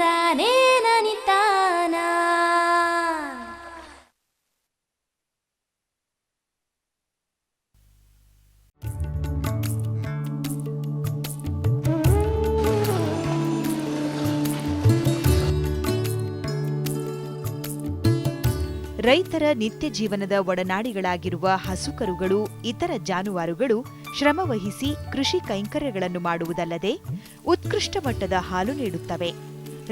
ತಂದಾನೇ ನನಿತಾನ. ರೈತರ ನಿತ್ಯ ಜೀವನದ ಒಡನಾಡಿಗಳಾಗಿರುವ ಹಸುಕರುಗಳು, ಇತರ ಜಾನುವಾರುಗಳು ಶ್ರಮವಹಿಸಿ ಕೃಷಿ ಕೈಂಕರ್ಯಗಳನ್ನು ಮಾಡುವುದಲ್ಲದೆ ಉತ್ಕೃಷ್ಟ ಮಟ್ಟದ ಹಾಲು ನೀಡುತ್ತವೆ.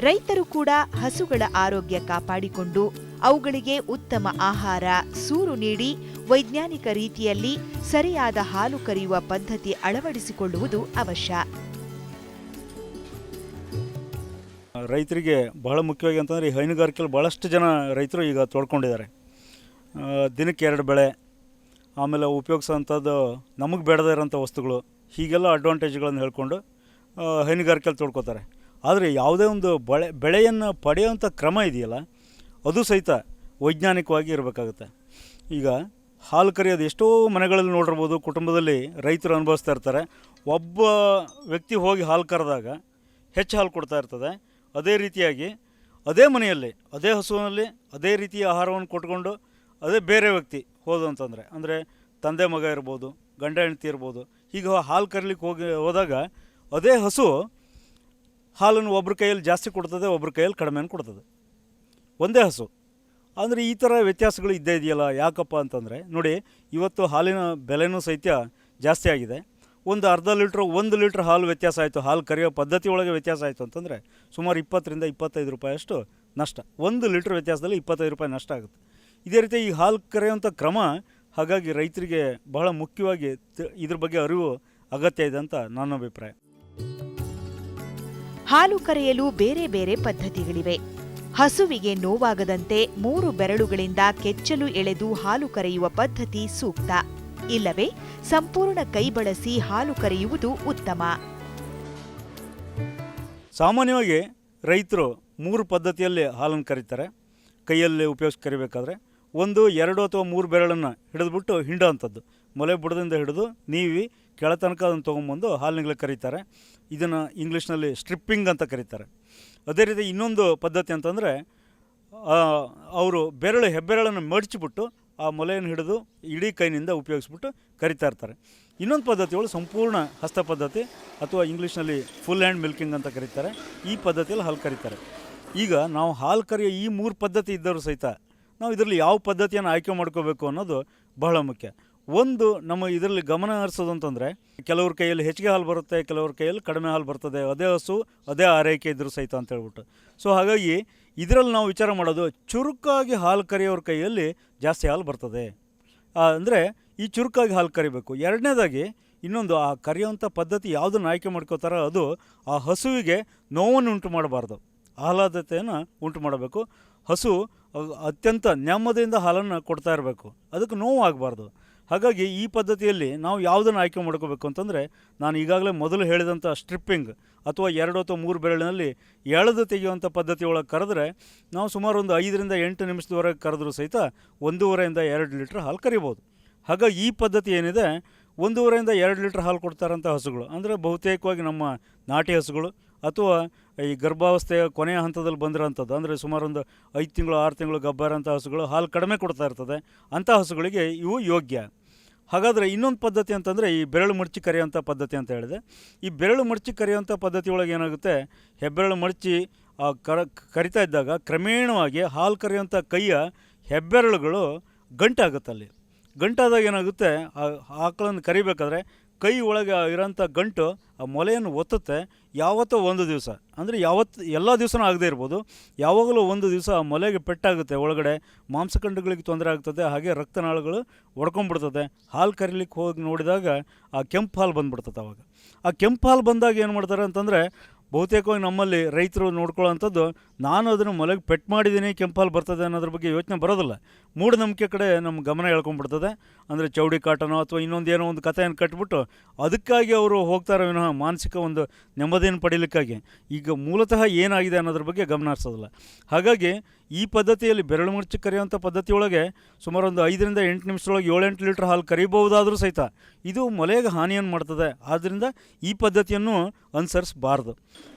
ರೈತರು ಕೂಡ ಹಸುಗಳ ಆರೋಗ್ಯ ಕಾಪಾಡಿಕೊಂಡು ಅವುಗಳಿಗೆ ಉತ್ತಮ ಆಹಾರ, ಸೂರು ನೀಡಿ ವೈಜ್ಞಾನಿಕ ರೀತಿಯಲ್ಲಿ ಸರಿಯಾದ ಹಾಲು ಕರೆಯುವ ಪದ್ಧತಿ ಅಳವಡಿಸಿಕೊಳ್ಳುವುದು ಅವಶ್ಯ. ರೈತರಿಗೆ ಬಹಳ ಮುಖ್ಯವಾಗಿ ಅಂತಂದರೆ ಈ ಹೈನುಗಾರಿಕೆಯಲ್ಲಿ ಭಾಳಷ್ಟು ಜನ ರೈತರು ಈಗ ತೊಡ್ಕೊಂಡಿದ್ದಾರೆ. ದಿನಕ್ಕೆ 2 ಬೆಳೆ, ಆಮೇಲೆ ಉಪಯೋಗಿಸೋಂಥದ್ದು ನಮಗೆ ಬೇಡದೇ ಇರೋಂಥ ವಸ್ತುಗಳು, ಹೀಗೆಲ್ಲ ಅಡ್ವಾಂಟೇಜ್ಗಳನ್ನು ಹೇಳ್ಕೊಂಡು ಹೈನುಗಾರಿಕೆಯಲ್ಲಿ ತೊಡ್ಕೋತಾರೆ. ಆದರೆ ಯಾವುದೇ ಒಂದು ಬೆಳೆಯನ್ನು ಪಡೆಯುವಂಥ ಕ್ರಮ ಇದೆಯಲ್ಲ, ಅದು ಸಹಿತ ವೈಜ್ಞಾನಿಕವಾಗಿ ಇರಬೇಕಾಗುತ್ತೆ. ಈಗ ಹಾಲು ಕರೆಯೋದು ಎಷ್ಟೋ ಮನೆಗಳಲ್ಲಿ ನೋಡಿರ್ಬೋದು, ಕುಟುಂಬದಲ್ಲಿ ರೈತರು ಅನುಭವಿಸ್ತಾ ಇರ್ತಾರೆ. ಒಬ್ಬ ವ್ಯಕ್ತಿ ಹೋಗಿ ಹಾಲು ಕರೆದಾಗ ಹೆಚ್ಚು ಹಾಲು ಕೊಡ್ತಾ ಇರ್ತದೆ. ಅದೇ ರೀತಿಯಾಗಿ ಅದೇ ಮನೆಯಲ್ಲಿ ಅದೇ ಹಸುವಿನಲ್ಲಿ ಅದೇ ರೀತಿಯ ಆಹಾರವನ್ನು ಕೊಟ್ಕೊಂಡು ಅದೇ ಬೇರೆ ವ್ಯಕ್ತಿ ಹೋದು ಅಂತಂದರೆ, ಅಂದರೆ ತಂದೆ ಮಗ ಇರ್ಬೋದು, ಗಂಡ ಹೆಂಡತಿ ಇರ್ಬೋದು, ಈಗ ಹಾಲು ಕರೀಲಿಕ್ಕೆ ಹೋದಾಗ ಅದೇ ಹಸು ಹಾಲನ್ನು ಒಬ್ಬರ ಕೈಯಲ್ಲಿ ಜಾಸ್ತಿ ಕೊಡ್ತದೆ, ಒಬ್ಬರ ಕೈಯಲ್ಲಿ ಕಡಿಮೆ ಕೊಡ್ತದೆ, ಒಂದೇ ಹಸು. ಅಂದರೆ ಈ ಥರ ವ್ಯತ್ಯಾಸಗಳು ಇದ್ದೇ ಇದೆಯಲ್ಲ. ಯಾಕಪ್ಪ ಅಂತಂದರೆ ನೋಡಿ, ಇವತ್ತು ಹಾಲಿನ ಬೆಲೆನೂ ಸಹಿತ ಜಾಸ್ತಿ ಆಗಿದೆ. ಒಂದು ಅರ್ಧ ಲೀಟ್ರ್ 1 ಲೀಟ್ರ್ ಹಾಲು ವ್ಯತ್ಯಾಸ ಆಯಿತು, ಹಾಲು ಕರೆಯೋ ಪದ್ಧತಿ ಒಳಗೆ ವ್ಯತ್ಯಾಸ ಆಯಿತು ಅಂತಂದರೆ ಸುಮಾರು 20 ರಿಂದ 25 ರೂಪಾಯಿಯಷ್ಟು ನಷ್ಟ. 1 ಲೀಟ್ರ್ ವ್ಯತ್ಯಾಸದಲ್ಲಿ 25 ರೂಪಾಯಿ ನಷ್ಟ ಆಗುತ್ತೆ. ಇದೇ ರೀತಿ ಈ ಹಾಲು ಕರೆಯುವಂಥ ಕ್ರಮ, ಹಾಗಾಗಿ ರೈತರಿಗೆ ಬಹಳ ಮುಖ್ಯವಾಗಿ ಇದ್ರ ಬಗ್ಗೆ ಅರಿವು ಅಗತ್ಯ ಇದೆ ಅಂತ ನನ್ನ ಅಭಿಪ್ರಾಯ. ಹಾಲು ಕರೆಯಲು ಬೇರೆ ಬೇರೆ ಪದ್ಧತಿಗಳಿವೆ. ಹಸುವಿಗೆ ನೋವಾಗದಂತೆ 3 ಬೆರಳುಗಳಿಂದ ಕೆಚ್ಚಲು ಎಳೆದು ಹಾಲು ಕರೆಯುವ ಪದ್ಧತಿ ಸೂಕ್ತ. ಇಲ್ಲವೇ ಸಂಪೂರ್ಣ ಕೈ ಬಳಸಿ ಹಾಲು ಕರೆಯುವುದು ಉತ್ತಮ. ಸಾಮಾನ್ಯವಾಗಿ ರೈತರು 3 ಪದ್ಧತಿಯಲ್ಲಿ ಹಾಲನ್ನು ಕರೀತಾರೆ. ಕೈಯಲ್ಲಿ ಉಪಯೋಗಿಸಿ ಕರಿಬೇಕಾದ್ರೆ 1, 2 ಅಥವಾ 3 ಬೆರಳನ್ನು ಹಿಡಿದ್ಬಿಟ್ಟು ಹಿಂಡೋ ಅಂಥದ್ದು, ಮೊಲೆ ಬುಡದಿಂದ ಹಿಡಿದು ನೀವಿ ಕೆಳತನಕ ಅದನ್ನು ತೊಗೊಂಬಂದು ಹಾಲಿನಲ್ಲೇ ಕರೀತಾರೆ. ಇದನ್ನು ಇಂಗ್ಲೀಷ್ನಲ್ಲಿ ಸ್ಟ್ರಿಪ್ಪಿಂಗ್ ಅಂತ ಕರೀತಾರೆ. ಅದೇ ರೀತಿ ಇನ್ನೊಂದು ಪದ್ಧತಿ ಅಂತಂದರೆ, ಅವರು ಹೆಬ್ಬೆರಳನ್ನು ಮಡಚಿಬಿಟ್ಟು ಆ ಮೊಲೆಯನ್ನು ಹಿಡಿದು ಇಡೀ ಕೈನಿಂದ ಉಪಯೋಗಿಸ್ಬಿಟ್ಟು ಕರಿತಾ ಇರ್ತಾರೆ. ಇನ್ನೊಂದು ಪದ್ಧತಿಗಳು ಸಂಪೂರ್ಣ ಹಸ್ತ ಪದ್ಧತಿ, ಅಥವಾ ಇಂಗ್ಲೀಷ್ನಲ್ಲಿ ಫುಲ್ ಹ್ಯಾಂಡ್ ಮಿಲ್ಕಿಂಗ್ ಅಂತ ಕರೀತಾರೆ. ಈ ಪದ್ಧತಿಯಲ್ಲಿ ಹಾಲು ಕರೀತಾರೆ. ಈಗ ನಾವು ಹಾಲು ಕರೆಯೋ ಈ 3 ಪದ್ಧತಿ ಇದ್ದವರು ಸಹಿತ ನಾವು ಇದರಲ್ಲಿ ಯಾವ ಪದ್ಧತಿಯನ್ನು ಆಯ್ಕೆ ಮಾಡ್ಕೋಬೇಕು ಅನ್ನೋದು ಬಹಳ ಮುಖ್ಯ. ಒಂದು, ನಮ್ಮ ಇದರಲ್ಲಿ ಗಮನ ಹರಿಸೋದು ಅಂತಂದರೆ, ಕೆಲವ್ರ ಕೈಯಲ್ಲಿ ಹೆಚ್ಚಿಗೆ ಹಾಲು ಬರುತ್ತೆ, ಕೆಲವ್ರ ಕೈಯಲ್ಲಿ ಕಡಿಮೆ ಹಾಲು ಬರ್ತದೆ, ಅದೇ ಹಸು ಅದೇ ಆರೈಕೆ ಇದ್ದರೂ ಸಹಿತ ಅಂತ ಹೇಳ್ಬಿಟ್ಟು. ಸೊ ಹಾಗಾಗಿ ಇದರಲ್ಲಿ ನಾವು ವಿಚಾರ ಮಾಡೋದು, ಚುರುಕಾಗಿ ಹಾಲು ಕರೆಯೋರ ಕೈಯಲ್ಲಿ ಜಾಸ್ತಿ ಹಾಲು ಬರ್ತದೆ, ಅಂದರೆ ಈ ಚುರುಕಾಗಿ ಹಾಲು ಕರಿಬೇಕು. ಎರಡನೇದಾಗಿ ಇನ್ನೊಂದು, ಆ ಕರೆಯುವಂಥ ಪದ್ಧತಿ ಯಾವುದನ್ನು ಆಯ್ಕೆ ಮಾಡ್ಕೋತಾರೋ ಅದು ಆ ಹಸುವಿಗೆ ನೋವನ್ನು ಉಂಟು ಮಾಡಬಾರ್ದು, ಆಹ್ಲಾದತೆಯನ್ನು ಉಂಟು ಮಾಡಬೇಕು. ಹಸು ಅತ್ಯಂತ ನೆಮ್ಮದಿಯಿಂದ ಹಾಲನ್ನು ಕೊಡ್ತಾ ಇರಬೇಕು, ಅದಕ್ಕೆ ನೋವು ಆಗಬಾರ್ದು. ಹಾಗಾಗಿ ಈ ಪದ್ಧತಿಯಲ್ಲಿ ನಾವು ಯಾವುದನ್ನು ಆಯ್ಕೆ ಮಾಡ್ಕೋಬೇಕು ಅಂತಂದರೆ, ನಾನು ಈಗಾಗಲೇ ಮೊದಲು ಹೇಳಿದಂಥ ಸ್ಟ್ರಿಪ್ಪಿಂಗ್ ಅಥವಾ 2 ಅಥವಾ 3 ಬೆರಳಿನಲ್ಲಿ ಎಳೆದು ತೆಗೆಯುವಂಥ ಪದ್ಧತಿ ಒಳಗೆ ಕರೆದ್ರೆ ನಾವು ಸುಮಾರು ಒಂದು 5 ರಿಂದ 8 ನಿಮಿಷದವರೆಗೆ ಕರೆದ್ರೂ ಸಹಿತ 1.5 ರಿಂದ 2 ಲೀಟ್ರ್ ಹಾಲು ಕರಿಬೋದು. ಹಾಗಾಗಿ ಈ ಪದ್ಧತಿ ಏನಿದೆ, 1.5 ರಿಂದ 2 ಲೀಟ್ರ್ ಹಾಲು ಕೊಡ್ತಾರಂಥ ಹಸುಗಳು ಅಂದರೆ ಬಹುತೇಕವಾಗಿ ನಮ್ಮ ನಾಟಿ ಹಸುಗಳು, ಅಥವಾ ಈ ಗರ್ಭಾವಸ್ಥೆಯ ಕೊನೆಯ ಹಂತದಲ್ಲಿ ಬಂದಿರೋಂಥದ್ದು, ಅಂದರೆ ಸುಮಾರು ಒಂದು 5 ತಿಂಗಳು 6 ತಿಂಗಳು ಗಬ್ಬಾರಂಥ ಹಸುಗಳು ಹಾಲು ಕಡಿಮೆ ಕೊಡ್ತಾ ಇರ್ತದೆ, ಅಂಥ ಹಸುಗಳಿಗೆ ಇವು ಯೋಗ್ಯ. ಹಾಗಾದರೆ ಇನ್ನೊಂದು ಪದ್ಧತಿ ಅಂತಂದರೆ ಈ ಬೆರಳು ಮಡಚಿ ಕರೆಯುವಂಥ ಪದ್ಧತಿ ಅಂತ ಹೇಳಿದೆ. ಈ ಬೆರಳು ಮಡಚಿ ಕರೆಯುವಂಥ ಪದ್ಧತಿ ಒಳಗೆ ಏನಾಗುತ್ತೆ, ಹೆಬ್ಬೆರಳು ಮಡಚಿ ಕರಿತಾ ಇದ್ದಾಗ ಕ್ರಮೇಣವಾಗಿ ಹಾಲು ಕರೆಯುವಂಥ ಕೈಯ ಹೆಬ್ಬೆರಳುಗಳು ಗಂಟಾಗುತ್ತಲ್ಲಿ. ಗಂಟಾದಾಗ ಏನಾಗುತ್ತೆ, ಆ ಆಕಳನ್ನು ಕರಿಬೇಕಾದ್ರೆ ಕೈ ಒಳಗೆ ಇರೋಂಥ ಗಂಟು ಆ ಮೊಲೆಯನ್ನು ಒತ್ತುತ್ತೆ. ಯಾವತ್ತೋ ಒಂದು ದಿವಸ, ಅಂದರೆ ಎಲ್ಲ ದಿವಸನೂ ಆಗದೇ ಇರ್ಬೋದು, ಯಾವಾಗಲೂ ಒಂದು ದಿವಸ ಆ ಮೊಲೆಗೆ ಪೆಟ್ಟಾಗುತ್ತೆ, ಒಳಗಡೆ ಮಾಂಸಖಂಡಗಳಿಗೆ ತೊಂದರೆ ಆಗ್ತದೆ, ಹಾಗೆ ರಕ್ತನಾಳಗಳು ಒಡ್ಕೊಂಡ್ಬಿಡ್ತದೆ. ಹಾಲು ಕರಿಲಿಕ್ಕೆ ಹೋಗಿ ನೋಡಿದಾಗ ಆ ಕೆಂಪು ಹಾಲು ಬಂದುಬಿಡ್ತದೆ. ಅವಾಗ ಆ ಕೆಂಪು ಹಾಲು ಬಂದಾಗ ಏನು ಮಾಡ್ತಾರೆ ಅಂತಂದರೆ, ಬಹುತೇಕವಾಗಿ ನಮ್ಮಲ್ಲಿ ರೈತರು ನೋಡ್ಕೊಳ್ಳೋವಂಥದ್ದು, ನಾನು ಅದನ್ನು ಮೊಲೆಗೆ ಪೆಟ್ಟು ಮಾಡಿದ್ದೀನಿ ಕೆಂಪು ಹಾಲು ಬರ್ತದೆ ಅನ್ನೋದ್ರ ಬಗ್ಗೆ ಯೋಚನೆ ಬರೋದಿಲ್ಲ. ಮೂಢನಂಬಿಕೆ ಕಡೆ ನಮ್ಮ ಗಮನ ಎಳ್ಕೊಂಡ್ಬಿಡ್ತದೆ. ಅಂದರೆ ಚೌಡಿ ಕಾಟನೋ ಅಥವಾ ಇನ್ನೊಂದೇನೋ ಒಂದು ಕಥೆಯನ್ನು ಕಟ್ಬಿಟ್ಟು ಅದಕ್ಕಾಗಿ ಅವರು ಹೋಗ್ತಾರೆ ವಿನಃ ಮಾನಸಿಕ ಒಂದು ನೆಮ್ಮದಿಯನ್ನು ಪಡೀಲಿಕ್ಕಾಗಿ ಈಗ ಮೂಲತಃ ಏನಾಗಿದೆ ಅನ್ನೋದ್ರ ಬಗ್ಗೆ ಗಮನ ಹರಿಸೋದಿಲ್ಲ. ಹಾಗಾಗಿ ಈ ಪದ್ಧತಿಯಲ್ಲಿ ಬೆರಳು ಮುಚ್ಚಿ ಕರೆಯುವಂಥ ಪದ್ಧತಿಯೊಳಗೆ ಸುಮಾರು ಒಂದು 5 ರಿಂದ 8 ನಿಮಿಷದೊಳಗೆ 7-8 ಲೀಟ್ರ್ ಹಾಲು ಕರಿಬಹುದಾದರೂ ಸಹಿತ ಇದು ಮೊಲೆಗೆ ಹಾನಿಯನ್ನು ಮಾಡ್ತದೆ. ಆದ್ದರಿಂದ ಈ ಪದ್ಧತಿಯನ್ನು ಅನುಸರಿಸಬಾರ್ದು.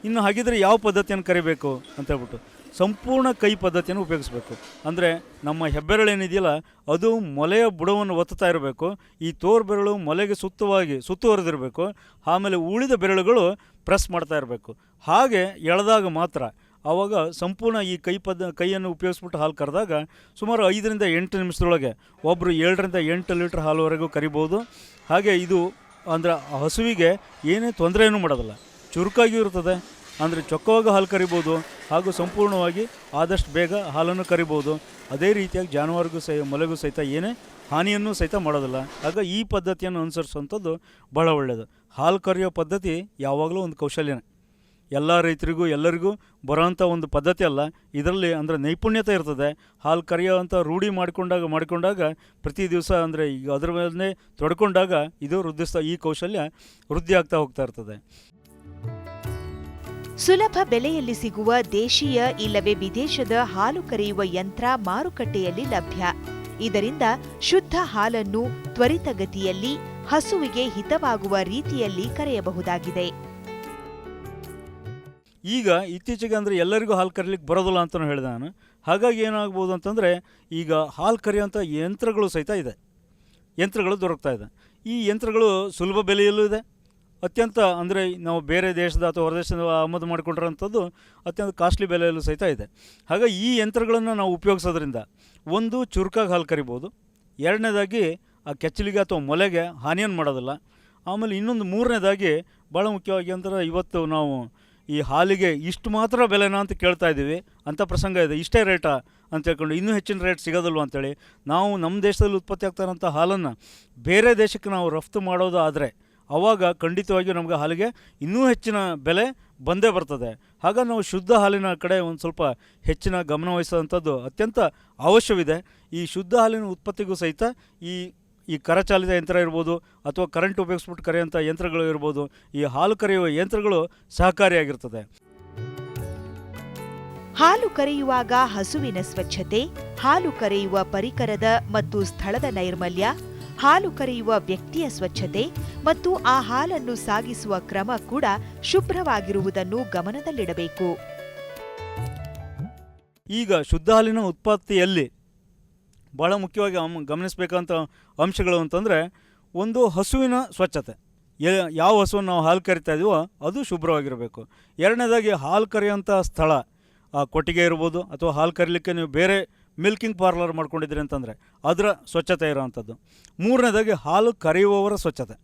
ಇನ್ನು ಹಾಗಿದ್ರೆ ಯಾವ ಪದ್ಧತಿಯನ್ನು ಕರಿಬೇಕು ಅಂತ ಹೇಳ್ಬಿಟ್ಟು ಸಂಪೂರ್ಣ ಕೈ ಪದ್ಧತಿಯನ್ನು ಉಪಯೋಗಿಸ್ಬೇಕು. ಅಂದರೆ ನಮ್ಮ ಹೆಬ್ಬೆರಳೇನಿದೆಯಲ್ಲ ಅದು ಮೊಲೆಯ ಬುಡವನ್ನು ಒತ್ತುತ್ತಾ ಇರಬೇಕು. ಈ ತೋರು ಬೆರಳು ಮೊಲೆಗೆ ಸುತ್ತುವರೆದಿರಬೇಕು. ಆಮೇಲೆ ಉಳಿದ ಬೆರಳುಗಳು ಪ್ರೆಸ್ ಮಾಡ್ತಾ ಇರಬೇಕು. ಹಾಗೆ ಎಳೆದಾಗ ಮಾತ್ರ ಆವಾಗ ಸಂಪೂರ್ಣ ಈ ಕೈಯನ್ನು ಉಪಯೋಗಿಸ್ಬಿಟ್ಟು ಹಾಲು ಕರೆದಾಗ ಸುಮಾರು 5ರಿಂದ 8 ನಿಮಿಷದೊಳಗೆ ಒಬ್ಬರು 7ರಿಂದ 8 ಲೀಟ್ರ್ ಹಾಲುವರೆಗೂ ಕರಿಬೋದು. ಹಾಗೆ ಇದು ಅಂದರೆ ಹಸುವಿಗೆ ಏನೇ ತೊಂದರೆಯೂ ಮಾಡೋದಿಲ್ಲ, ಚುರುಕಾಗಿಯೂ ಇರ್ತದೆ. ಅಂದರೆ ಚೊಕ್ಕವಾಗಿ ಹಾಲು ಕರಿಬೋದು ಹಾಗೂ ಸಂಪೂರ್ಣವಾಗಿ ಆದಷ್ಟು ಬೇಗ ಹಾಲನ್ನು ಕರಿಬೋದು. ಅದೇ ರೀತಿಯಾಗಿ ಜಾನುವಾರಿಗೂ ಮೊಲೆಗೂ ಸಹಿತ ಏನೇ ಹಾನಿಯನ್ನು ಸಹಿತ ಮಾಡೋದಿಲ್ಲ. ಆಗ ಈ ಪದ್ಧತಿಯನ್ನು ಅನುಸರಿಸುವಂಥದ್ದು ಭಾಳ ಒಳ್ಳೆಯದು. ಹಾಲು ಕರೆಯೋ ಪದ್ಧತಿ ಯಾವಾಗಲೂ ಒಂದು ಕೌಶಲ್ಯನೇ, ಎಲ್ಲ ರೈತರಿಗೂ ಎಲ್ಲರಿಗೂ ಬರೋವಂಥ ಒಂದು ಪದ್ಧತಿ ಅಲ್ಲ. ಇದರಲ್ಲಿ ಅಂದರೆ ನೈಪುಣ್ಯತೆ ಇರ್ತದೆ. ಹಾಲು ಕರೆಯೋವಂಥ ರೂಢಿ ಮಾಡಿಕೊಂಡಾಗ ಪ್ರತಿ ದಿವಸ ಅಂದರೆ ಈಗ ಅದರ ಮೇಲೆ ತೊಡ್ಕೊಂಡಾಗ ಇದು ಈ ಕೌಶಲ್ಯ ವೃದ್ಧಿ ಆಗ್ತಾ ಹೋಗ್ತಾ ಇರ್ತದೆ. ಸುಲಭ ಬೆಲೆಯಲ್ಲಿ ಸಿಗುವ ದೇಶೀಯ ಇಲ್ಲವೇ ವಿದೇಶದ ಹಾಲು ಕರೆಯುವ ಯಂತ್ರ ಮಾರುಕಟ್ಟೆಯಲ್ಲಿ ಲಭ್ಯ. ಇದರಿಂದ ಶುದ್ಧ ಹಾಲನ್ನು ತ್ವರಿತಗತಿಯಲ್ಲಿ ಹಸುವಿಗೆ ಹಿತವಾಗುವ ರೀತಿಯಲ್ಲಿ ಕರೆಯಬಹುದಾಗಿದೆ. ಈಗ ಇತ್ತೀಚೆಗೆ ಅಂದರೆ ಎಲ್ಲರಿಗೂ ಹಾಲು ಕರೀಲಿಕ್ಕೆ ಬರೋದಿಲ್ಲ ಅಂತಲೂ ಹೇಳಿದೆ ನಾನು. ಹಾಗಾಗಿ ಏನಾಗ್ಬೋದು ಅಂತಂದರೆ ಈಗ ಹಾಲು ಕರೆಯುವಂಥ ಯಂತ್ರಗಳು ಸಹಿತ ಇದೆ, ಯಂತ್ರಗಳು ದೊರಕ್ತಾ ಇದೆ. ಈ ಯಂತ್ರಗಳು ಸುಲಭ ಬೆಲೆಯಲ್ಲೂ ಇದೆ, ಅತ್ಯಂತ ಅಂದರೆ ನಾವು ಬೇರೆ ದೇಶದ ಅಥವಾ ಹೊರದೇಶದ ಆಮದು ಮಾಡಿಕೊಂಡಿರೋಂಥದ್ದು ಅತ್ಯಂತ ಕಾಸ್ಟ್ಲಿ ಬೆಲೆಯಲ್ಲೂ ಸಹಿತ ಇದೆ. ಹಾಗಾಗಿ ಈ ಯಂತ್ರಗಳನ್ನು ನಾವು ಉಪಯೋಗಿಸೋದ್ರಿಂದ ಒಂದು ಚುರುಕಾಗಿ ಹಾಲು ಕರಿಬೋದು, ಎರಡನೇದಾಗಿ ಆ ಕೆಚ್ಚಲಿಗೆ ಅಥವಾ ಮೊಲೆಗೆ ಹಾನಿಯನ್ನು ಮಾಡೋದಿಲ್ಲ. ಆಮೇಲೆ ಇನ್ನೊಂದು ಮೂರನೇದಾಗಿ ಭಾಳ ಮುಖ್ಯವಾಗಿ ಅಂದರೆ ಇವತ್ತು ನಾವು ಈ ಹಾಲಿಗೆ ಇಷ್ಟು ಮಾತ್ರ ಬೆಲೆನಾ ಅಂತ ಕೇಳ್ತಾ ಇದ್ದೀವಿ, ಅಂಥ ಪ್ರಸಂಗ ಇದೆ. ಇಷ್ಟೇ ರೇಟಾ ಅಂತ ಹೇಳ್ಕೊಂಡು ಇನ್ನೂ ಹೆಚ್ಚಿನ ರೇಟ್ ಸಿಗೋದಿಲ್ವ ಅಂತೇಳಿ ನಾವು ನಮ್ಮ ದೇಶದಲ್ಲಿ ಉತ್ಪತ್ತಿ ಆಗ್ತಾರಂಥ ಹಾಲನ್ನು ಬೇರೆ ದೇಶಕ್ಕೆ ನಾವು ರಫ್ತು ಮಾಡೋದು ಆದರೆ ಆವಾಗ ಖಂಡಿತವಾಗಿಯೂ ನಮಗೆ ಹಾಲಿಗೆ ಇನ್ನೂ ಹೆಚ್ಚಿನ ಬೆಲೆ ಬಂದೇ ಬರ್ತದೆ. ಹಾಗಾಗಿ ನಾವು ಶುದ್ಧ ಹಾಲಿನ ಕಡೆ ಒಂದು ಸ್ವಲ್ಪ ಹೆಚ್ಚಿನ ಗಮನ ವಹಿಸೋವಂಥದ್ದು ಅತ್ಯಂತ ಅವಶ್ಯವಿದೆ. ಈ ಶುದ್ಧ ಹಾಲಿನ ಉತ್ಪತ್ತಿಗೂ ಸಹಿತ ಈ ಕರಚಾಲಿತ ಯಂತ್ರ ಇರ್ಬೋದು ಅಥವಾ ಕರೆಂಟ್ ಉಪಯೋಗಿಸ್ಬಿಟ್ಟು ಕರೆಯುವಂಥ ಯಂತ್ರಗಳು ಇರ್ಬೋದು, ಈ ಹಾಲು ಕರೆಯುವ ಯಂತ್ರಗಳು ಸಹಕಾರಿಯಾಗಿರ್ತದೆ. ಹಾಲು ಕರೆಯುವಾಗ ಹಸುವಿನ ಸ್ವಚ್ಛತೆ, ಹಾಲು ಕರೆಯುವ ಪರಿಕರದ ಮತ್ತು ಸ್ಥಳದ ನೈರ್ಮಲ್ಯ, ಹಾಲು ಕರೆಯುವ ವ್ಯಕ್ತಿಯ ಸ್ವಚ್ಛತೆ ಮತ್ತು ಆ ಹಾಲನ್ನು ಸಾಗಿಸುವ ಕ್ರಮ ಕೂಡ ಶುಭ್ರವಾಗಿರುವುದನ್ನು ಗಮನದಲ್ಲಿಡಬೇಕು. ಈಗ ಶುದ್ಧ ಹಾಲಿನ ಉತ್ಪತ್ತಿಯಲ್ಲಿ ಭಾಳ ಮುಖ್ಯವಾಗಿ ಗಮನಿಸಬೇಕಂತ ಅಂಶಗಳು ಅಂತಂದರೆ ಒಂದು ಹಸುವಿನ ಸ್ವಚ್ಛತೆ, ಯಾವ ಹಸುವನ್ನು ನಾವು ಹಾಲು ಕರಿತಾ ಇದೀವೋ ಅದು ಶುಭ್ರವಾಗಿರಬೇಕು. ಎರಡನೇದಾಗಿ ಹಾಲು ಕರೆಯುವಂಥ ಸ್ಥಳ, ಕೊಟ್ಟಿಗೆ ಇರ್ಬೋದು ಅಥವಾ ಹಾಲು ಕರೀಲಿಕ್ಕೆ ನೀವು ಬೇರೆ ಮಿಲ್ಕಿಂಗ್ ಪಾರ್ಲರ್ ಮಾಡ್ಕೊಂಡಿದ್ದೀರಿ ಅಂತಂದರೆ ಅದರ ಸ್ವಚ್ಛತೆ ಇರೋವಂಥದ್ದು. ಮೂರನೇದಾಗಿ ಹಾಲು ಕರೆಯುವವರ ಸ್ವಚ್ಛತೆ,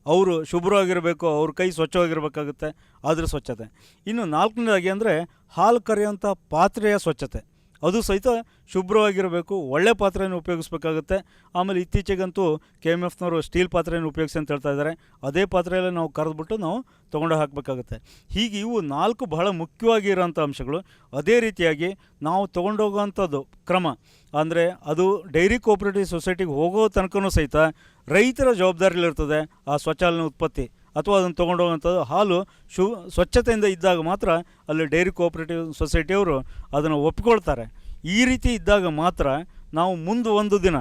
ಅವರು ಶುಭ್ರವಾಗಿರಬೇಕು, ಅವ್ರ ಕೈ ಸ್ವಚ್ಛವಾಗಿರಬೇಕಾಗುತ್ತೆ, ಅದರ ಸ್ವಚ್ಛತೆ. ಇನ್ನು ನಾಲ್ಕನೇದಾಗಿ ಅಂದರೆ ಹಾಲು ಕರೆಯುವಂಥ ಪಾತ್ರೆಯ ಸ್ವಚ್ಛತೆ, ಅದು ಸಹಿತ ಶುಭ್ರವಾಗಿರಬೇಕು, ಒಳ್ಳೆ ಪಾತ್ರೆಯನ್ನು ಉಪಯೋಗಿಸ್ಬೇಕಾಗುತ್ತೆ. ಆಮೇಲೆ ಇತ್ತೀಚೆಗಂತೂ KMFನವರು ಸ್ಟೀಲ್ ಪಾತ್ರೆಯನ್ನು ಉಪಯೋಗಿಸಿ ಅಂತ ಹೇಳ್ತಾ ಇದ್ದಾರೆ. ಅದೇ ಪಾತ್ರೆಯಲ್ಲೇ ನಾವು ಕರೆದ್ಬಿಟ್ಟು ನಾವು ತೊಗೊಂಡು ಹಾಕಬೇಕಾಗುತ್ತೆ. ಹೀಗೆ ಇವು 4 ಬಹಳ ಮುಖ್ಯವಾಗಿ ಇರೋಂಥ ಅಂಶಗಳು. ಅದೇ ರೀತಿಯಾಗಿ ನಾವು ತೊಗೊಂಡೋಗೋವಂಥದ್ದು ಕ್ರಮ ಅಂದರೆ ಅದು ಡೈರಿ ಕೋಆಪರೇಟಿವ್ ಸೊಸೈಟಿಗೆ ಹೋಗೋ ತನಕನೂ ಸಹಿತ ರೈತರ ಜವಾಬ್ದಾರಿಲಿರ್ತದೆ ಆ ಸ್ವಚ್ಛ ಹಾಲಿನ ಉತ್ಪತ್ತಿ ಅಥವಾ ಅದನ್ನು ತೊಗೊಂಡೋಗೋವಂಥದ್ದು. ಹಾಲು ಸ್ವಚ್ಛತೆಯಿಂದ ಇದ್ದಾಗ ಮಾತ್ರ ಅಲ್ಲಿ ಡೈರಿ ಕೋಆಪರೇಟಿವ್ ಸೊಸೈಟಿಯವರು ಅದನ್ನು ಒಪ್ಪಿಕೊಳ್ತಾರೆ. ಈ ರೀತಿ ಇದ್ದಾಗ ಮಾತ್ರ ನಾವು ಮುಂದೆ ಒಂದು ದಿನ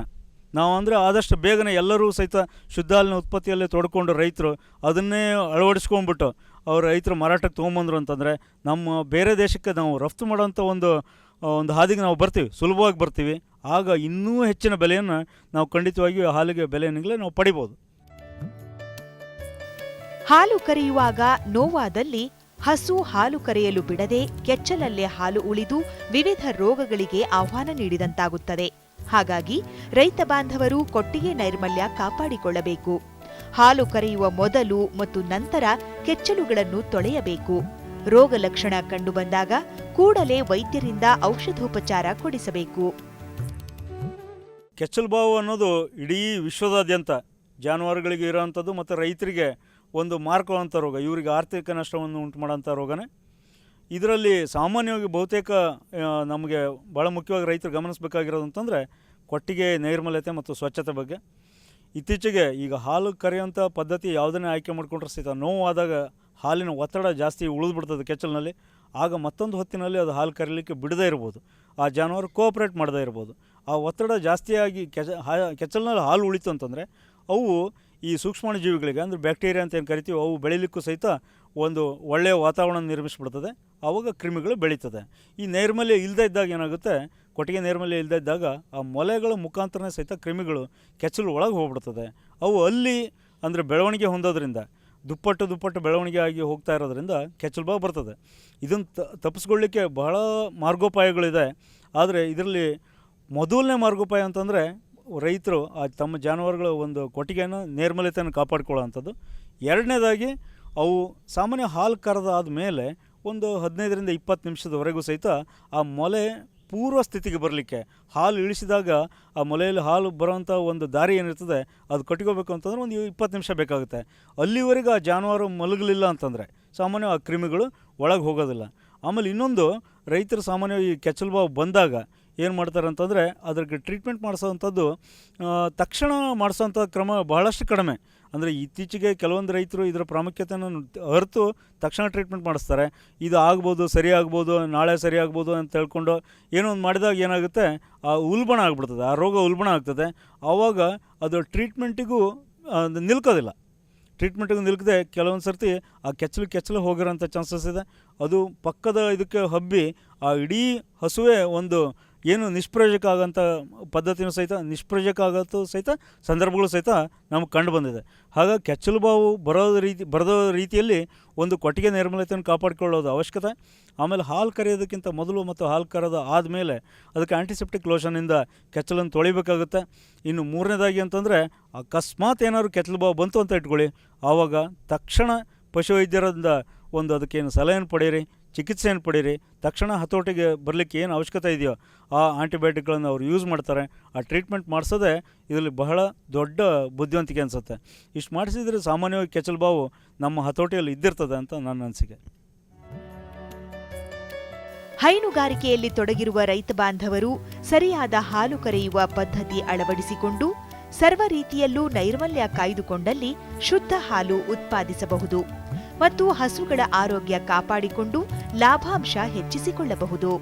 ನಾವು ಅಂದರೆ ಆದಷ್ಟು ಬೇಗನೆ ಎಲ್ಲರೂ ಸಹಿತ ಶುದ್ಧ ಹಾಲಿನ ಉತ್ಪತ್ತಿಯಲ್ಲೇ ತೊಡ್ಕೊಂಡು ರೈತರು ಅದನ್ನೇ ಅಳವಡಿಸ್ಕೊಂಡ್ಬಿಟ್ಟು ಅವ್ರು ರೈತರು ಮಾರಾಟಕ್ಕೆ ತೊಗೊಂಬಂದರು ಅಂತಂದರೆ ನಮ್ಮ ಬೇರೆ ದೇಶಕ್ಕೆ ನಾವು ರಫ್ತು ಮಾಡೋಂಥ ಒಂದು ಹಾದಿಗೆ ನಾವು ಬರ್ತೀವಿ, ಸುಲಭವಾಗಿ ಬರ್ತೀವಿ. ಆಗ ಇನ್ನೂ ಹೆಚ್ಚಿನ ಬೆಲೆಯನ್ನು ನಾವು ಖಂಡಿತವಾಗಿಯೂ ಹಾಲಿಗೆ ಬೆಲೆಯನ್ನಿಂದಲೇ ನಾವು ಪಡಿಬೋದು. ಹಾಲು ಕರೆಯುವಾಗ ನೋವಾದಲ್ಲಿ ಹಸು ಹಾಲು ಕರೆಯಲು ಬಿಡದೆ ಕೆಚ್ಚಲಲ್ಲೇ ಹಾಲು ಉಳಿದು ವಿವಿಧ ರೋಗಗಳಿಗೆ ಆಹ್ವಾನ ನೀಡಿದಂತಾಗುತ್ತದೆ. ಹಾಗಾಗಿ ರೈತ ಬಾಂಧವರು ಕೊಟ್ಟಿಗೆ ನೈರ್ಮಲ್ಯ ಕಾಪಾಡಿಕೊಳ್ಳಬೇಕು. ಹಾಲು ಕರೆಯುವ ಮೊದಲು ಮತ್ತು ನಂತರ ಕೆಚ್ಚಲುಗಳನ್ನು ತೊಳೆಯಬೇಕು. ರೋಗ ಲಕ್ಷಣ ಕಂಡುಬಂದಾಗ ಕೂಡಲೇ ವೈದ್ಯರಿಂದ ಔಷಧೋಪಚಾರ ಕೊಡಿಸಬೇಕು. ಕೆಚ್ಚಲು ಬಾವು ಅನ್ನೋದು ಇಡೀ ವಿಶ್ವದಾದ್ಯಂತ ಜಾನುವಾರುಗಳಿಗೆ ಇರೋವಂಥದ್ದು ಮತ್ತು ರೈತರಿಗೆ ಒಂದು ಮಾರ್ಕುವಂಥ ರೋಗ, ಇವರಿಗೆ ಆರ್ಥಿಕ ನಷ್ಟವನ್ನು ಉಂಟು ಮಾಡೋಂಥ ರೋಗನೇ. ಇದರಲ್ಲಿ ಸಾಮಾನ್ಯವಾಗಿ ಬಹುತೇಕ ನಮಗೆ ಭಾಳ ಮುಖ್ಯವಾಗಿ ರೈತರು ಗಮನಿಸಬೇಕಾಗಿರೋದು ಅಂತಂದರೆ ಕೊಟ್ಟಿಗೆ ನೈರ್ಮಲ್ಯತೆ ಮತ್ತು ಸ್ವಚ್ಛತೆ ಬಗ್ಗೆ. ಇತ್ತೀಚೆಗೆ ಈಗ ಹಾಲು ಕರೆಯುವಂಥ ಪದ್ಧತಿ ಯಾವುದನ್ನೇ ಆಯ್ಕೆ ಮಾಡಿಕೊಂಡ್ರೆ ಸಹಿತ ನೋವಾದಾಗ ಹಾಲಿನ ಒತ್ತಡ ಜಾಸ್ತಿ ಉಳಿದ್ಬಿಡ್ತದೆ ಕೆಚ್ಚಲಿನಲ್ಲಿ. ಆಗ ಮತ್ತೊಂದು ಹೊತ್ತಿನಲ್ಲಿ ಅದು ಹಾಲು ಕರೀಲಿಕ್ಕೆ ಬಿಡದೇ ಇರ್ಬೋದು, ಆ ಜಾನುವಾರು ಕೋಆಪ್ರೇಟ್ ಮಾಡದೇ ಇರ್ಬೋದು. ಆ ಒತ್ತಡ ಜಾಸ್ತಿಯಾಗಿ ಕೆಚ್ಚಲಿನಲ್ಲಿ ಹಾಲು ಉಳಿತು ಅಂತಂದರೆ ಅವು ಈ ಸೂಕ್ಷ್ಮಾಣು ಜೀವಿಗಳಿಗೆ ಅಂದರೆ ಬ್ಯಾಕ್ಟೀರಿಯಾ ಅಂತ ಏನು ಕರಿತೀವಿ ಅವು ಬೆಳೀಲಿಕ್ಕೂ ಸಹಿತ ಒಂದು ಒಳ್ಳೆಯ ವಾತಾವರಣ ನಿರ್ಮಿಸಿಬಿಡ್ತದೆ. ಆವಾಗ ಕ್ರಿಮಿಗಳು ಬೆಳೀತದೆ. ಈ ನೈರ್ಮಲ್ಯ ಇಲ್ಲದೇ ಇದ್ದಾಗ ಏನಾಗುತ್ತೆ, ಕೊಟ್ಟಿಗೆ ನೈರ್ಮಲ್ಯ ಇಲ್ಲದೇ ಇದ್ದಾಗ ಆ ಮೊಲೆಗಳ ಮುಖಾಂತರನೇ ಸಹಿತ ಕ್ರಿಮಿಗಳು ಕೆಚ್ಚಲು ಒಳಗೆ ಹೋಗ್ಬಿಡ್ತದೆ. ಅವು ಅಲ್ಲಿ ಅಂದರೆ ಬೆಳವಣಿಗೆ ಹೊಂದೋದ್ರಿಂದ ದುಪ್ಪಟ್ಟು ಬೆಳವಣಿಗೆ ಆಗಿ ಹೋಗ್ತಾ ಇರೋದ್ರಿಂದ ಕೆಚ್ಚಲು ಬಾವು ಬರ್ತದೆ. ಇದನ್ನು ತಪ್ಪಿಸ್ಕೊಳ್ಳಿಕ್ಕೆ ಬಹಳ ಮಾರ್ಗೋಪಾಯಗಳಿದೆ. ಆದರೆ ಇದರಲ್ಲಿ ಮೊದಲನೇ ಮಾರ್ಗೋಪಾಯ ಅಂತಂದರೆ ರೈತರು ತಮ್ಮ ಜಾನುವಾರುಗಳ ಒಂದು ಕೊಟ್ಟಿಗೆಯನ್ನು ನೈರ್ಮಲ್ಯತೆಯನ್ನು ಕಾಪಾಡಿಕೊಳ್ಳೋ ಅಂಥದ್ದು. ಎರಡನೇದಾಗಿ ಅವು ಸಾಮಾನ್ಯ ಹಾಲು ಕರೆದಾದ ಮೇಲೆ ಒಂದು 15ರಿಂದ 20 ನಿಮಿಷದವರೆಗೂ ಸಹಿತ ಆ ಮೊಲೆ ಪೂರ್ವ ಸ್ಥಿತಿಗೆ ಬರಲಿಕ್ಕೆ, ಹಾಲು ಇಳಿಸಿದಾಗ ಆ ಮೊಲೆಯಲ್ಲಿ ಹಾಲು ಬರೋವಂಥ ಒಂದು ದಾರಿ ಏನಿರ್ತದೆ ಅದು ಕಟ್ಕೋಬೇಕು ಅಂತಂದ್ರೆ ಒಂದು 20 ನಿಮಿಷ ಬೇಕಾಗುತ್ತೆ. ಅಲ್ಲಿವರೆಗೆ ಆ ಜಾನುವಾರು ಮಲಗಲಿಲ್ಲ ಅಂತಂದರೆ ಸಾಮಾನ್ಯ ಆ ಕ್ರಿಮಿಗಳು ಒಳಗೆ ಹೋಗೋದಿಲ್ಲ. ಆಮೇಲೆ ಇನ್ನೊಂದು, ರೈತರು ಸಾಮಾನ್ಯವಾಗಿ ಈ ಕೆಚ್ಚಲು ಬಾವು ಬಂದಾಗ ಏನು ಮಾಡ್ತಾರೆ ಅಂತಂದರೆ ಅದಕ್ಕೆ ಟ್ರೀಟ್ಮೆಂಟ್ ಮಾಡಿಸೋವಂಥದ್ದು ತಕ್ಷಣ ಮಾಡಿಸೋವಂಥ ಕ್ರಮ ಬಹಳಷ್ಟು ಕಡಿಮೆ. ಅಂದರೆ ಇತ್ತೀಚೆಗೆ ಕೆಲವೊಂದು ರೈತರು ಇದರ ಪ್ರಾಮುಖ್ಯತೆಯನ್ನು ಅರಿತು ತಕ್ಷಣ ಟ್ರೀಟ್ಮೆಂಟ್ ಮಾಡಿಸ್ತಾರೆ. ಇದು ಆಗ್ಬೋದು, ಸರಿ ಆಗ್ಬೋದು, ನಾಳೆ ಸರಿ ಆಗ್ಬೋದು ಅಂತ ಹೇಳ್ಕೊಂಡು ಏನೋ ಒಂದು ಮಾಡಿದಾಗ ಏನಾಗುತ್ತೆ, ಆ ಉಲ್ಬಣ ಆಗಿಬಿಡ್ತದೆ, ಆ ರೋಗ ಉಲ್ಬಣ ಆಗ್ತದೆ. ಆವಾಗ ಅದು ಟ್ರೀಟ್ಮೆಂಟಿಗೂ ನಿಲ್ಕೋದಿಲ್ಲ. ಟ್ರೀಟ್ಮೆಂಟಿಗೆ ನಿಲ್ಕದೆ ಕೆಲವೊಂದು ಸರ್ತಿ ಆ ಕೆಚ್ಚಲು ಹೋಗಿರೋಂಥ ಚಾನ್ಸಸ್ ಇದೆ. ಅದು ಪಕ್ಕದ ಇದಕ್ಕೆ ಹಬ್ಬಿ ಆ ಇಡೀ ಹಸುವೆ ಒಂದು ಏನು ನಿಷ್ಪ್ರಯೋಜಕ ಆಗೋಂಥ ಪದ್ಧತಿನೂ ಸಹಿತ ನಿಷ್ಪ್ರಯೋಜಕ ಆಗೋದು ಸಹಿತ ಸಂದರ್ಭಗಳು ಸಹಿತ ನಮಗೆ ಕಂಡು ಬಂದಿದೆ. ಹಾಗಾಗಿ ಕೆಚ್ಚಲು ಬಾವು ಬರದ ರೀತಿಯಲ್ಲಿ ಒಂದು ಕೊಟ್ಟಿಗೆ ನೈರ್ಮಲ್ಯತೆಯನ್ನು ಕಾಪಾಡಿಕೊಳ್ಳೋದು ಅವಶ್ಯಕತೆ. ಆಮೇಲೆ ಹಾಲು ಕರೆಯೋದಕ್ಕಿಂತ ಮೊದಲು ಮತ್ತು ಹಾಲು ಕರೆದ ಆದಮೇಲೆ ಅದಕ್ಕೆ ಆ್ಯಂಟಿಸೆಪ್ಟಿಕ್ ಲೋಷನಿಂದ ಕೆಚ್ಚಲನ್ನು ತೊಳಿಬೇಕಾಗುತ್ತೆ. ಇನ್ನು ಮೂರನೇದಾಗಿ ಅಂತಂದರೆ ಅಕಸ್ಮಾತ್ ಏನಾದ್ರು ಕೆಚ್ಚಲು ಬಾವು ಬಂತು ಅಂತ ಇಟ್ಕೊಳ್ಳಿ, ಆವಾಗ ತಕ್ಷಣ ಪಶುವೈದ್ಯರಿಂದ ಒಂದು ಅದಕ್ಕೇನು ಸಲಹೆಯನ್ನು ಪಡೀರಿ, ಚಿಕಿತ್ಸೆಯನ್ನು ಪಡೀರಿ. ತಕ್ಷಣ ಹತೋಟಿಗೆ ಬರಲಿಕ್ಕೆ ಏನು ಅವಶ್ಯಕತೆ ಇದೆಯೋ ಆ ಆಂಟಿಬಯೋಟಿಕ್ಗಳನ್ನು ಅವ್ರು ಯೂಸ್ ಮಾಡ್ತಾರೆ. ಆ ಟ್ರೀಟ್ಮೆಂಟ್ ಮಾಡಿಸೋದೇ ಇದರಲ್ಲಿ ಬಹಳ ದೊಡ್ಡ ಬುದ್ಧಿವಂತಿಕೆ ಅನಿಸುತ್ತೆ. ಇಷ್ಟು ಮಾಡಿಸಿದರೆ ಸಾಮಾನ್ಯವಾಗಿ ಕೆಚ್ಚಲು ಬಾವು ನಮ್ಮ ಹತೋಟಿಯಲ್ಲಿ ಇದ್ದಿರ್ತದೆ ಅಂತ ನನ್ನ ಅನಿಸಿಕೆ. ಹೈನುಗಾರಿಕೆಯಲ್ಲಿ ತೊಡಗಿರುವ ರೈತ ಬಾಂಧವರು ಸರಿಯಾದ ಹಾಲು ಕರೆಯುವ ಪದ್ಧತಿ ಅಳವಡಿಸಿಕೊಂಡು ಸರ್ವ ರೀತಿಯಲ್ಲೂ ನೈರ್ಮಲ್ಯ ಕಾಯ್ದುಕೊಂಡಲ್ಲಿ ಶುದ್ಧ ಹಾಲು ಉತ್ಪಾದಿಸಬಹುದು ಮತ್ತು ಹಸುಗಳ ಆರೋಗ್ಯ ಕಾಪಾಡಿಕೊಂಡು ಲಾಭಾಂಶ ಹೆಚ್ಚಿಸಿಕೊಳ್ಳಬಹುದು.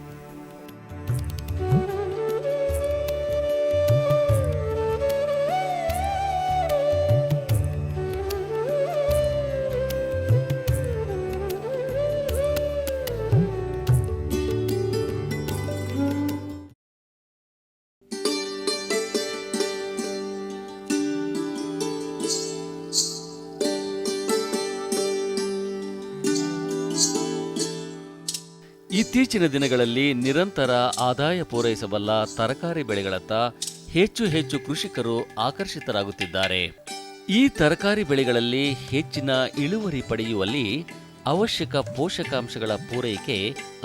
ಇತ್ತೀಚಿನ ದಿನಗಳಲ್ಲಿ ನಿರಂತರ ಆದಾಯ ಪೂರೈಸಬಲ್ಲ ತರಕಾರಿ ಬೆಳೆಗಳತ್ತ ಹೆಚ್ಚು ಹೆಚ್ಚು ಕೃಷಿಕರು ಆಕರ್ಷಿತರಾಗುತ್ತಿದ್ದಾರೆ. ಈ ತರಕಾರಿ ಬೆಳೆಗಳಲ್ಲಿ ಹೆಚ್ಚಿನ ಇಳುವರಿ ಪಡೆಯುವಲ್ಲಿ ಅವಶ್ಯಕ ಪೋಷಕಾಂಶಗಳ ಪೂರೈಕೆ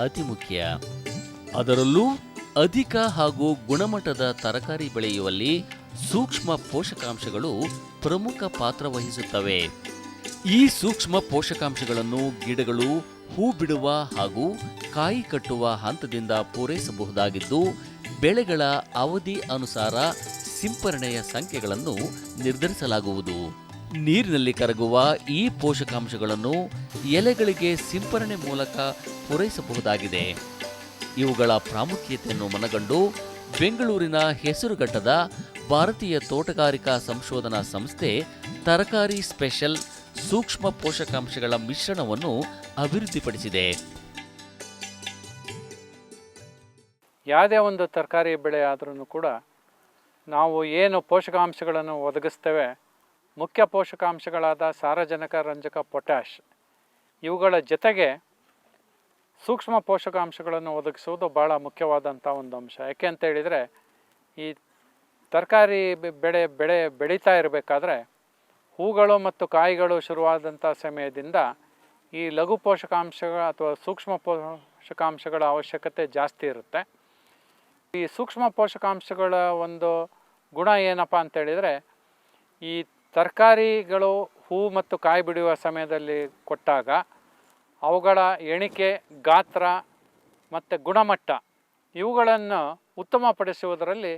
ಅತಿ ಮುಖ್ಯ. ಅದರಲ್ಲೂ ಅಧಿಕ ಹಾಗೂ ಗುಣಮಟ್ಟದ ತರಕಾರಿ ಬೆಳೆಯುವಲ್ಲಿ ಸೂಕ್ಷ್ಮ ಪೋಷಕಾಂಶಗಳು ಪ್ರಮುಖ ಪಾತ್ರ ವಹಿಸುತ್ತವೆ. ಈ ಸೂಕ್ಷ್ಮ ಪೋಷಕಾಂಶಗಳನ್ನು ಗಿಡಗಳು ಹೂ ಬಿಡುವ ಹಾಗೂ ಕಾಯಿ ಕಟ್ಟುವ ಹಂತದಿಂದ ಪೂರೈಸಬಹುದಾಗಿದ್ದು, ಬೆಳೆಗಳ ಅವಧಿ ಅನುಸಾರ ಸಿಂಪರಣೆಯ ಸಂಖ್ಯೆಗಳನ್ನು ನಿರ್ಧರಿಸಲಾಗುವುದು. ನೀರಿನಲ್ಲಿ ಕರಗುವ ಈ ಪೋಷಕಾಂಶಗಳನ್ನು ಎಲೆಗಳಿಗೆ ಸಿಂಪರಣೆ ಮೂಲಕ ಪೂರೈಸಬಹುದಾಗಿದೆ. ಇವುಗಳ ಪ್ರಾಮುಖ್ಯತೆಯನ್ನು ಮನಗಂಡು ಬೆಂಗಳೂರಿನ ಹೆಸರುಘಟ್ಟದ ಭಾರತೀಯ ತೋಟಗಾರಿಕಾ ಸಂಶೋಧನಾ ಸಂಸ್ಥೆ ತರಕಾರಿ ಸ್ಪೆಷಲ್ ಸೂಕ್ಷ್ಮ ಪೋಷಕಾಂಶಗಳ ಮಿಶ್ರಣವನ್ನು ಅಭಿವೃದ್ಧಿಪಡಿಸಿದೆ. ಯಾವುದೇ ಒಂದು ತರಕಾರಿ ಬೆಳೆ ಆದ್ರೂ ಕೂಡ ನಾವು ಏನು ಪೋಷಕಾಂಶಗಳನ್ನು ಒದಗಿಸ್ತೇವೆ, ಮುಖ್ಯ ಪೋಷಕಾಂಶಗಳಾದ ಸಾರಜನಕ, ರಂಜಕ, ಪೊಟ್ಯಾಷ್ ಇವುಗಳ ಜೊತೆಗೆ ಸೂಕ್ಷ್ಮ ಪೋಷಕಾಂಶಗಳನ್ನು ಒದಗಿಸುವುದು ಭಾಳ ಮುಖ್ಯವಾದಂಥ ಒಂದು ಅಂಶ. ಯಾಕೆ ಅಂತ ಹೇಳಿದರೆ, ಈ ತರಕಾರಿ ಬೆಳೀತಾ ಇರಬೇಕಾದ್ರೆ ಹೂಗಳು ಮತ್ತು ಕಾಯಿಗಳು ಶುರುವಾದಂಥ ಸಮಯದಿಂದ ಈ ಲಘು ಪೋಷಕಾಂಶಗಳ ಅಥವಾ ಸೂಕ್ಷ್ಮ ಪೋಷಕಾಂಶಗಳ ಅವಶ್ಯಕತೆ ಜಾಸ್ತಿ ಇರುತ್ತೆ. ಈ ಸೂಕ್ಷ್ಮ ಪೋಷಕಾಂಶಗಳ ಒಂದು ಗುಣ ಏನಪ್ಪ ಅಂತೇಳಿದರೆ, ಈ ತರಕಾರಿಗಳು ಹೂ ಮತ್ತು ಕಾಯಿ ಬಿಡುವ ಸಮಯದಲ್ಲಿ ಕೊಟ್ಟಾಗ ಅವುಗಳ ಎಣಿಕೆ, ಗಾತ್ರ ಮತ್ತು ಗುಣಮಟ್ಟ ಇವುಗಳನ್ನು ಉತ್ತಮಪಡಿಸುವುದರಲ್ಲಿ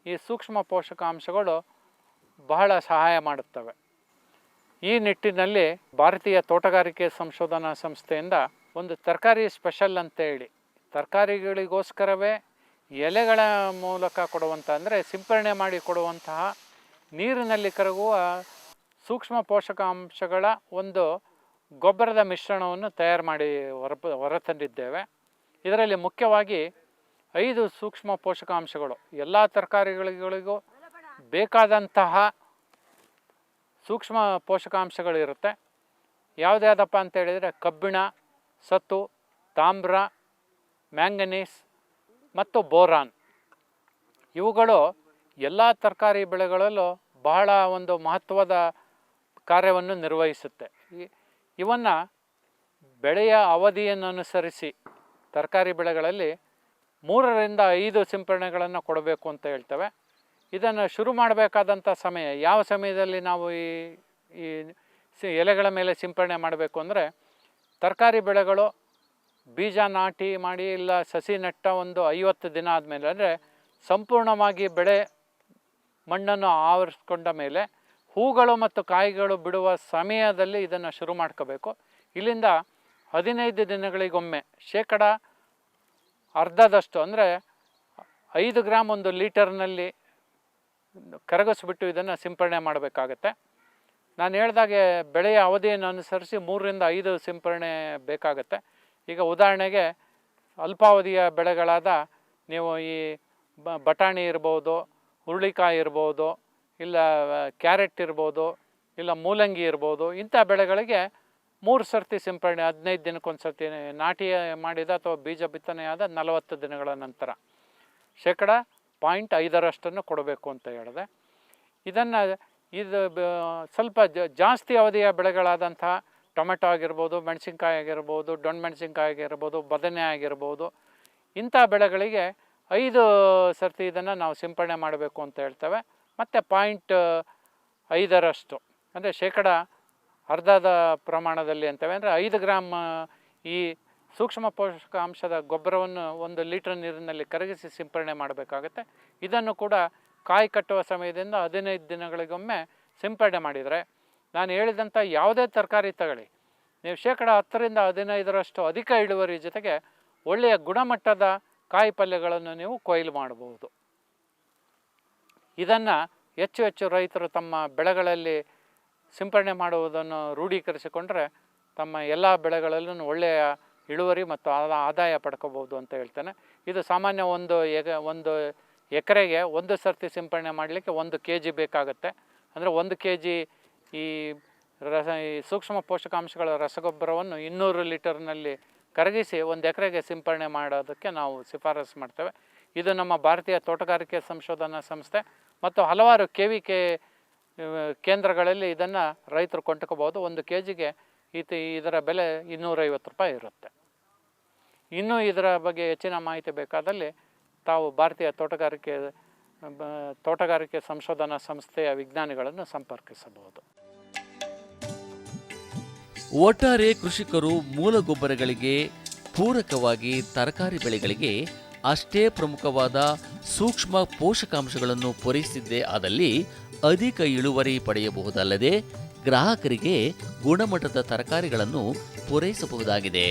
ಈ ಸೂಕ್ಷ್ಮ ಪೋಷಕಾಂಶಗಳು ಬಹಳ ಸಹಾಯ ಮಾಡುತ್ತವೆ. ಈ ನಿಟ್ಟಿನಲ್ಲಿ ಭಾರತೀಯ ತೋಟಗಾರಿಕೆ ಸಂಶೋಧನಾ ಸಂಸ್ಥೆಯಿಂದ ಒಂದು ತರಕಾರಿ ಸ್ಪೆಷಲ್ ಅಂತೇಳಿ, ತರಕಾರಿಗಳಿಗೋಸ್ಕರವೇ ಎಲೆಗಳ ಮೂಲಕ ಕೊಡುವಂಥ, ಅಂದರೆ ಸಿಂಪರಣೆ ಮಾಡಿ ಕೊಡುವಂತಹ ನೀರಿನಲ್ಲಿ ಕರಗುವ ಸೂಕ್ಷ್ಮ ಪೋಷಕಾಂಶಗಳ ಒಂದು ಗೊಬ್ಬರದ ಮಿಶ್ರಣವನ್ನು ತಯಾರು ಮಾಡಿ ಹೊರತಂದಿದ್ದೇವೆ. ಇದರಲ್ಲಿ ಮುಖ್ಯವಾಗಿ 5 ಸೂಕ್ಷ್ಮ ಪೋಷಕಾಂಶಗಳು, ಎಲ್ಲ ತರಕಾರಿಗಳಿಗೂ ಬೇಕಾದಂತಹ ಸೂಕ್ಷ್ಮ ಪೋಷಕಾಂಶಗಳಿರುತ್ತೆ. ಯಾವುದ್ಯಾವುದಪ್ಪ ಅಂತೇಳಿದರೆ ಕಬ್ಬಿಣ, ಸತು, ತಾಮ್ರ, ಮ್ಯಾಂಗನೀಸ್ ಮತ್ತು ಬೋರಾನ್. ಇವುಗಳು ಎಲ್ಲ ತರಕಾರಿ ಬೆಳೆಗಳಲ್ಲೂ ಬಹಳ ಒಂದು ಮಹತ್ವದ ಕಾರ್ಯವನ್ನು ನಿರ್ವಹಿಸುತ್ತೆ. ಇವನ್ನು ಬೆಳೆಯ ಅವಧಿಯನ್ನು ಅನುಸರಿಸಿ ತರಕಾರಿ ಬೆಳೆಗಳಲ್ಲಿ 3ರಿಂದ 5 ಸಿಂಪರಣೆಗಳನ್ನು ಕೊಡಬೇಕು ಅಂತ ಹೇಳ್ತೇವೆ. ಇದನ್ನು ಶುರು ಮಾಡಬೇಕಾದಂಥ ಸಮಯ, ಯಾವ ಸಮಯದಲ್ಲಿ ನಾವು ಈ ಎಲೆಗಳ ಮೇಲೆ ಸಿಂಪರಣೆ ಮಾಡಬೇಕು ಅಂದರೆ, ತರಕಾರಿ ಬೆಳೆಗಳು ಬೀಜ ನಾಟಿ ಮಾಡಿ ಇಲ್ಲ ಸಸಿ ನೆಟ್ಟ ಒಂದು 50 ದಿನ ಆದಮೇಲೆ, ಅಂದರೆ ಸಂಪೂರ್ಣವಾಗಿ ಬೆಳೆ ಮಣ್ಣನ್ನು ಆವರಿಸ್ಕೊಂಡ ಮೇಲೆ ಹೂಗಳು ಮತ್ತು ಕಾಯಿಗಳು ಬಿಡುವ ಸಮಯದಲ್ಲಿ ಇದನ್ನು ಶುರು ಮಾಡ್ಕೋಬೇಕು. ಇಲ್ಲಿಂದ 15 ದಿನಗಳಿಗೊಮ್ಮೆ ಶೇಕಡ ಅರ್ಧದಷ್ಟು, ಅಂದರೆ 5 ಗ್ರಾಮ್ 1 ಲೀಟರ್ನಲ್ಲಿ ಕರಗಿಸ್ಬಿಟ್ಟು ಇದನ್ನು ಸಿಂಪರಣೆ ಮಾಡಬೇಕಾಗತ್ತೆ. ನಾನು ಹೇಳ್ದಾಗೆ ಬೆಳೆಯ ಅವಧಿಯನ್ನು ಅನುಸರಿಸಿ 3ರಿಂದ 5 ಸಿಂಪರಣೆ ಬೇಕಾಗತ್ತೆ. ಈಗ ಉದಾಹರಣೆಗೆ ಅಲ್ಪಾವಧಿಯ ಬೆಳೆಗಳಾದ ನೀವು ಈ ಬಟಾಣಿ ಇರ್ಬೋದು, ಹುರುಳಿಕಾಯಿ ಇರ್ಬೋದು, ಇಲ್ಲ ಕ್ಯಾರೆಟ್ ಇರ್ಬೋದು, ಇಲ್ಲ ಮೂಲಂಗಿ ಇರ್ಬೋದು, ಇಂಥ ಬೆಳೆಗಳಿಗೆ 3 ಸರ್ತಿ ಸಿಂಪರಣೆ, 15 ದಿನಕ್ಕೊಂದು ಸರ್ತಿ ನಾಟಿ ಮಾಡಿದ ಅಥವಾ ಬೀಜ ಬಿತ್ತನೆಯಾದ 40 ದಿನಗಳ ನಂತರ ಶೇಕಡ 0.5ರಷ್ಟನ್ನು ಕೊಡಬೇಕು ಅಂತ ಹೇಳಿದೆ. ಇದು ಸ್ವಲ್ಪ ಜಾಸ್ತಿ ಅವಧಿಯ ಬೆಳೆಗಳಾದಂತಹ ಟೊಮೆಟೊ ಆಗಿರ್ಬೋದು, ಮೆಣಸಿನ್ಕಾಯಿ ಆಗಿರ್ಬೋದು, ದೊಣ್ಣೆ ಮೆಣಸಿನ್ಕಾಯಿ ಆಗಿರ್ಬೋದು, ಬದನೆ ಆಗಿರ್ಬೋದು, ಇಂಥ ಬೆಳೆಗಳಿಗೆ 5 ಸರ್ತಿ ಇದನ್ನು ನಾವು ಸಿಂಪರಣೆ ಮಾಡಬೇಕು ಅಂತ ಹೇಳ್ತೇವೆ. ಮತ್ತು 0.5ರಷ್ಟು, ಅಂದರೆ ಶೇಕಡ ಅರ್ಧದ ಪ್ರಮಾಣದಲ್ಲಿ ಅಂತೇವೆ. ಅಂದರೆ 5 ಗ್ರಾಮ್ ಈ ಸೂಕ್ಷ್ಮ ಪೋಷಕಾಂಶದ ಗೊಬ್ಬರವನ್ನು 1 ಲೀಟರ್ ನೀರಿನಲ್ಲಿ ಕರಗಿಸಿ ಸಿಂಪರಣೆ ಮಾಡಬೇಕಾಗತ್ತೆ. ಇದನ್ನು ಕೂಡ ಕಾಯಿ ಕಟ್ಟುವ ಸಮಯದಿಂದ 15 ದಿನಗಳಿಗೊಮ್ಮೆ ಸಿಂಪರಣೆ ಮಾಡಿದರೆ, ನಾನು ಹೇಳಿದಂಥ ಯಾವುದೇ ತರಕಾರಿ ತಗೊಳ್ಳಿ, ನೀವು ಶೇಕಡ 10ರಿಂದ 15ರಷ್ಟು ಅಧಿಕ ಇಳುವರಿ ಜೊತೆಗೆ ಒಳ್ಳೆಯ ಗುಣಮಟ್ಟದ ಕಾಯಿ ಪಲ್ಯಗಳನ್ನು ನೀವು ಕೊಯ್ಲು ಮಾಡಬಹುದು. ಇದನ್ನು ಹೆಚ್ಚು ರೈತರು ತಮ್ಮ ಬೆಳೆಗಳಲ್ಲಿ ಸಿಂಪರಣೆ ಮಾಡುವುದನ್ನು ರೂಢೀಕರಿಸಿಕೊಂಡ್ರೆ ತಮ್ಮ ಎಲ್ಲ ಬೆಳೆಗಳಲ್ಲೂ ಒಳ್ಳೆಯ ಇಳುವರಿ ಮತ್ತು ಆದಾಯ ಪಡ್ಕೋಬೋದು ಅಂತ ಹೇಳ್ತೇನೆ. ಇದು ಸಾಮಾನ್ಯ ಒಂದು ಎಕರೆಗೆ 1 ಸರ್ತಿ ಸಿಂಪರಣೆ ಮಾಡಲಿಕ್ಕೆ 1 kg ಬೇಕಾಗುತ್ತೆ. ಅಂದರೆ 1 kg ಈ ಸೂಕ್ಷ್ಮ ಪೋಷಕಾಂಶಗಳ ರಸಗೊಬ್ಬರವನ್ನು 200 ಲೀಟರ್ನಲ್ಲಿ ಕರಗಿಸಿ 1 ಎಕರೆಗೆ ಸಿಂಪರಣೆ ಮಾಡೋದಕ್ಕೆ ನಾವು ಶಿಫಾರಸು ಮಾಡ್ತೇವೆ. ಇದು ನಮ್ಮ ಭಾರತೀಯ ತೋಟಗಾರಿಕೆ ಸಂಶೋಧನಾ ಸಂಸ್ಥೆ ಮತ್ತು ಹಲವಾರು KVK ಕೇಂದ್ರಗಳಲ್ಲಿ ಇದನ್ನು ರೈತರು ಕೊಂಡ್ಕೋಬೋದು. 1 kgಗೆ ಇದರ ಬೆಲೆ 250 ರೂಪಾಯಿ ಇರುತ್ತೆ. ಇನ್ನೂ ಇದರ ಬಗ್ಗೆ ಹೆಚ್ಚಿನ ಮಾಹಿತಿ ಬೇಕಾದಲ್ಲಿ ತಾವು ಭಾರತೀಯ ತೋಟಗಾರಿಕೆ ಸಂಶೋಧನಾ ಸಂಸ್ಥೆಯ ವಿಜ್ಞಾನಿಗಳನ್ನು ಸಂಪರ್ಕಿಸಬಹುದು. ಒಟ್ಟಾರೆ ಕೃಷಿಕರು ಮೂಲ ಗೊಬ್ಬರಗಳಿಗೆ ಪೂರಕವಾಗಿ ತರಕಾರಿ ಬೆಳೆಗಳಿಗೆ ಅಷ್ಟೇ ಪ್ರಮುಖವಾದ ಸೂಕ್ಷ್ಮ ಪೋಷಕಾಂಶಗಳನ್ನು ಪೂರೈಸಿದ್ದೇ ಆದಲ್ಲಿ ಅಧಿಕ ಇಳುವರಿ ಪಡೆಯಬಹುದಲ್ಲದೆ ಗ್ರಾಹಕರಿಗೆ ಗುಣಮಟ್ಟದ ತರಕಾರಿಗಳನ್ನು ಪೂರೈಸಬಹುದಾಗಿದೆ.